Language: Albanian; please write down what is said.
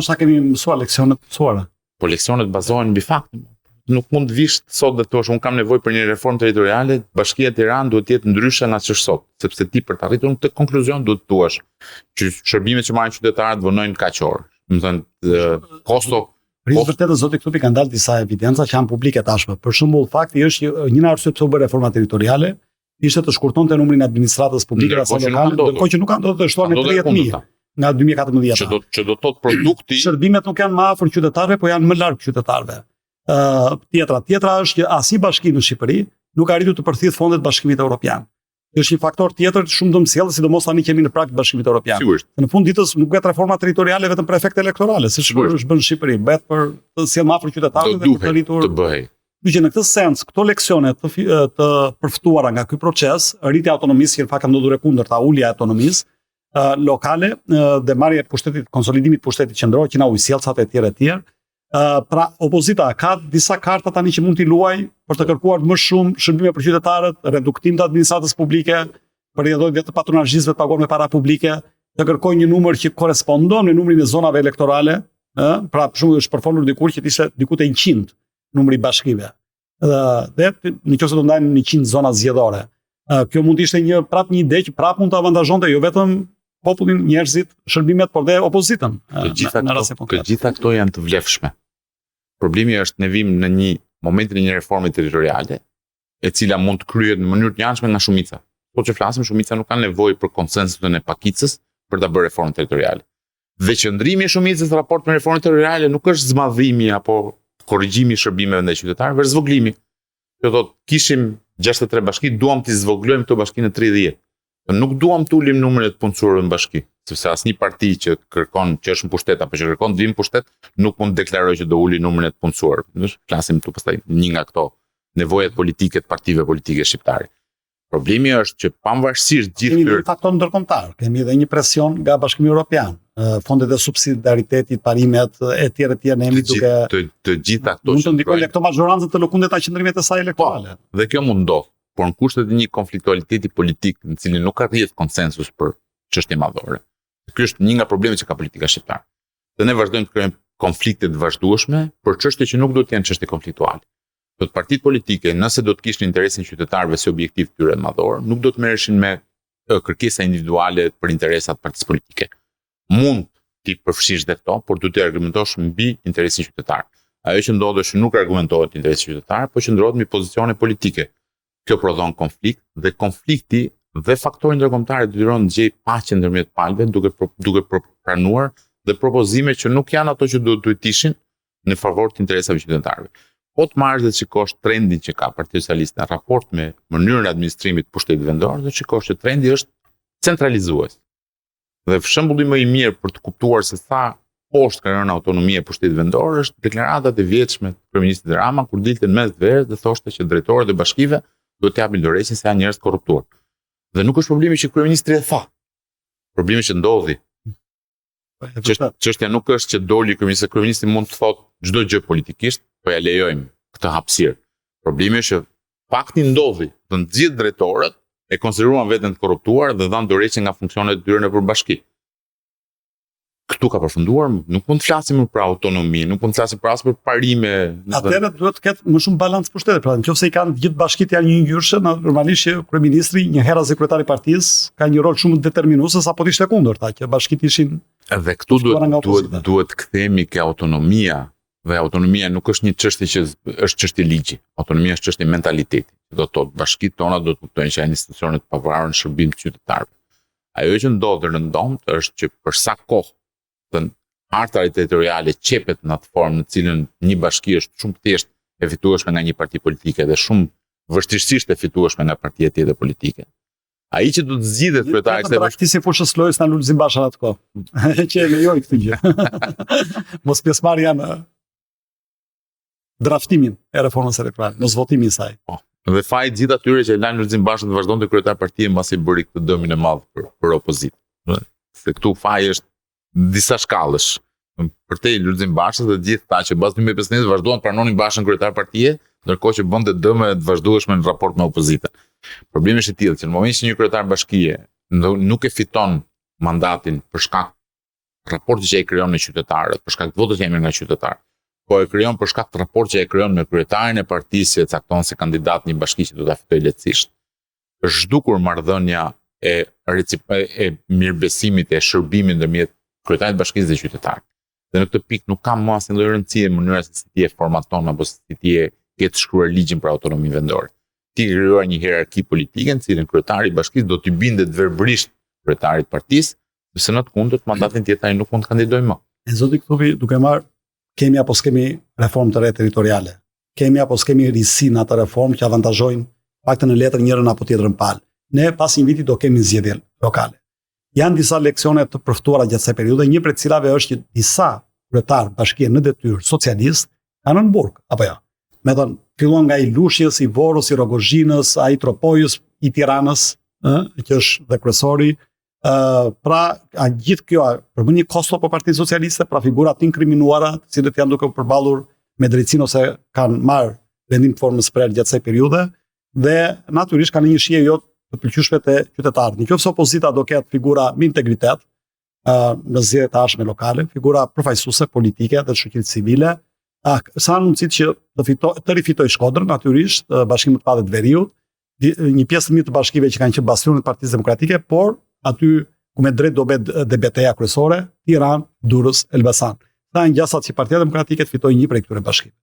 Sa kemi mësuar leksionet mësuara. Po leksionet bazohen mbi fakte. Nuk mund të vish sot dhe thosh unë kam nevojë për një reformë territoriale, Bashkia e Tiranës duhet të jetë ndryshe nga ç'është sot, sepse ti për të arritur këtë konkluzion duhet të thuash që shërbimet që marrin qytetarët vonojnë kaq orë. Do të thënë kosto Vërtetë zoti këtu kanë dalë disa evidenca që janë publike tashmë. Për shembull, fakti është që një arsye pse u bë reforma territoriale ishte të shkurtonte numrin e administratës publike ose lokale, ndërkohë që nuk kanë ndodhur të shtuar në 30.000 nga 2014. Që do të thotë produkti shërbimet nuk janë më afër qytetarëve, po janë më larg qytetarëve. Tjetra është që as i bashki në Shqipëri nuk arritur të përthith fondet Bashkimit Evropian. Është një faktor tjetër shumë dëmsjellës, sidomos tani kemi në prag të Bashkimit Evropian. Sigurisht. Në fund ditës nuk bëhet reforma territoriale vetëm për efekte elektorale, siç është bën në Shqipëri, bëhet për të sjellë më afër qytetarëve dhe për të arritur të bëhej. Që në këtë sens, këto leksione të përftuara nga ky proces, rritja e autonomisë, që në fakt ka ndodhur e kundërta, ulja e autonomisë lokale dhe marrja e pushtetit, konsolidimit pushtetit qendror, që na ujësjellcat e tjerë. Pra opozita ka disa karta tani që mund t'i luaj për të kërkuar më shumë shërbime për qytetarët, reduktim të administratës publike, përrjedhojnë të patronazhistëve të paguar me para publike, të kërkojnë një numër që korespondon me numrin e zonave elektorale, pra për shembull është përfolur dikur që ishte diku te 100 numri i bashkive. Dhe nëse do ndajnë 100 zona zgjedhore. Kjo mund të ishte një ide që prap mund të avantazhonte jo vetëm popullin, njerëzit, shërbimet, por dhe opozitën. Të gjitha këto janë të vlefshme. Problemi është ne vim në një momentin e një reforme territoriale, e cila mund të kryhet në mënyrë të njëanshme nga shumica. Po që flasim, shumica nuk kanë nevojë për konsensusin e pakicës për ta bërë reformën territoriale. Dhe qëndrimi i shumicës në raport me reformën territoriale nuk është zmadhimi apo korrigjimi i shërbimeve ndaj qytetarëve, është zvoglimi. Do thotë, kishim 63 bashki, duam të zvoglojmë këto bashki në 30. Nuk duam të ulim numrin e të punësuarëve në bashki, sepse asnjë parti që kërkon që është në pushtet apo që kërkon të vijë në pushtet nuk mund të deklarojë që do uli numrin e të punësuarëve. Flasim këtu pastaj një nga këto nevojat politike të partive politike shqiptare. Problemi është që pavarësisht gjithë kemi një faktor ndërkombëtar, kemi edhe një presion nga Bashkimi Evropian, fondet e subsidiaritetit, parimet e tjera ne jemi duke të gjitha këto mund të ndikojnë këto majorancë të lëkundet të qëndrimit të saj elektorale. Dhe kjo mund ndodh, por në kushtet e një konfliktualiteti politik në cilin nuk arrihet konsensus për çështje madhore. Ky është një nga problemet që ka politika shqiptare. Dhe ne vazhdojmë të krijojmë konflikte të vazhdueshme për çështje që nuk do të jenë çështje konfliktuale. Do të partitë politike, nëse do të kishin interesin e qytetarëve si objektiv tyre madhor, nuk do të merreshin me kërkesa individuale për interesat partisë politike. Mund ti përfshish dhe këto, por duhet të argumentosh mbi interesin qytetar. Ajo që ndodh është nuk argumentohet interesi qytetar, por që ndrohet mbi pozicione politike. Kjo prodhon konflikt dhe konflikti dhe faktori ndërkombëtar detyron të gjej paqe ndërmjet palëve duke pranuar dhe propozime që nuk janë ato që duhet të ishin në favor të interesave qytetarëve. Po të marrësh dhe të shikosh trendin që ka Partia Socialiste në raport me mënyrën e administrimit të pushtetit vendor, do të shikosh që trendi është centralizues. Dhe shembulli më i mirë për të kuptuar se sa poshtë ka rënë autonomia e pushtetit vendor është deklaratat e vjetshme të kryeministit Rama kur dilte në mes të verës dhe thoshte që drejtorët e bashkive do të japin dorëheqjen se janë njerëz korruptuar. Dhe nuk është problemi që kryeministri e tha. Problemi që ndodhi. Çështja nuk është që doli kryeministri mund të thotë çdo gjë politikisht, po ja lejojmë këtë hapësirë. Problemi është që fakti ndodhi, të nxjidh drejtorët e konsideruan veten të korruptuar dhe dhanë dorëheqje nga funksionet e tyre në përbashki. Këtu ka përfunduar, nuk mund të flasim për autonomi, nuk mund të flasim për parime. Atëherë duhet të ketë më shumë balancë pushtete. Pra, nëse i kanë të gjithë bashkitë janë një ngjyrshë, normalisht që kryeministri, një herë as kryetari i partisë, ka një rol shumë determinues apo të ishte kundërta, që bashkitë ishin. Dhe këtu duhet kthehemi ke autonomia. Dhe autonomia nuk është një çështje që është çështje ligji. Autonomia është çështje mentaliteti. Do të thotë bashkitë tona do të kuptojnë që janë institucione të pavarura në shërbim të qytetarëve. Ajo që ndodh rëndomt është që për sa kohë të harta territoriale qepet në atë formë në cilën një bashki është shumë thjesht e fitueshme nga një parti politike dhe shumë vështirësisht e fitueshme nga partia tjetër politike. Ai që do të zgjidhet kryetari i praktisi fushës lojës na Lulzim Basha atë kohë. Që e lejoi këtë gjë. Mos pjesëmarrja në draftimin e reformës elektorale, mos votimin e saj. Dhe faji gjithë atyre që Lajn Lulzim Basha të vazhdonte kryetar partie mbasi bëri këtë dëmin e madh për opozitë. Se këtu faji është disa shkallësh. Për te Lulzim Basha dhe gjithë ta që bazë 2015 vazhduan të pranonin Bashën kryetar partie, ndërkohë që bënte dëme të vazhdueshme në raport me opozitën. Problemi është i tillë që në momentin që një kryetar bashkie nuk e fiton mandatin për shkak raportit që e krijon me qytetarët, për shkak të votës që nga qytetarët, po e krijon për shkak të raportit që e krijon me kryetarin e partisë që cakton se kandidat një bashki që do ta fitojë lehtësisht. Është zhdukur marrëdhënia e mirëbesimit e shërbimit ndërmjet kryetarit të bashkisë dhe qytetarit. Dhe në këtë pikë nuk kam më asnjë lloj rëndësie në mënyra se si ti e formaton apo si ti e ke të shkruar ligjin për autonominë vendore. Ti ke krijuar një hierarki politike në cilën kryetari i bashkisë do t'i bindet verbërisht kryetarit të partisë, sepse në të kundërt mandatin tjetër ai nuk mund të kandidojë më. E zoti Kthupi, duke marr kemi apo s'kemi reformë të re territoriale. Kemi apo s'kemi risi në atë reformë që avantazhojnë paktën në letër njërën apo tjetrën palë. Ne pas një viti do kemi zgjedhje lokale. Janë disa leksione të përftuara gjatë kësaj periudhe, një prej cilave është që disa kryetar bashkie në detyrë socialist kanë në burg, apo jo. Me thënë, fillon nga i Lushjes, i Vorës, i Rogozhinës, ai Tropojës, i Tiranës, që është dhe kryesori. Pra, gjithë kjo përbën një kosto për Partinë Socialiste, pra figurat inkriminuara, të cilët janë duke përballur me drejtësinë ose kanë marrë vendim të formës prerë gjatë kësaj periudhe dhe natyrisht kanë një shije jo të pëlqyeshme të qytetarët. Nëse opozita do ketë figura me integritet në zgjedhjet e ardhshme lokale, figura përfaqësuese politike dhe të shoqërisë civile, sa mundësit që të rifitoj Shkodrën, natyrisht, bashkimet të padhe të Veriut, një pjesë të mirë të bashkive që kanë qenë bastionet të Partisë Demokratike, por aty ku me drejt do bëhet debateja kryesore, Tiranë, Durrës, Elbasan. Sa ngjasat që Partia Demokratike të fitojë një prej këtyre bashkimeve.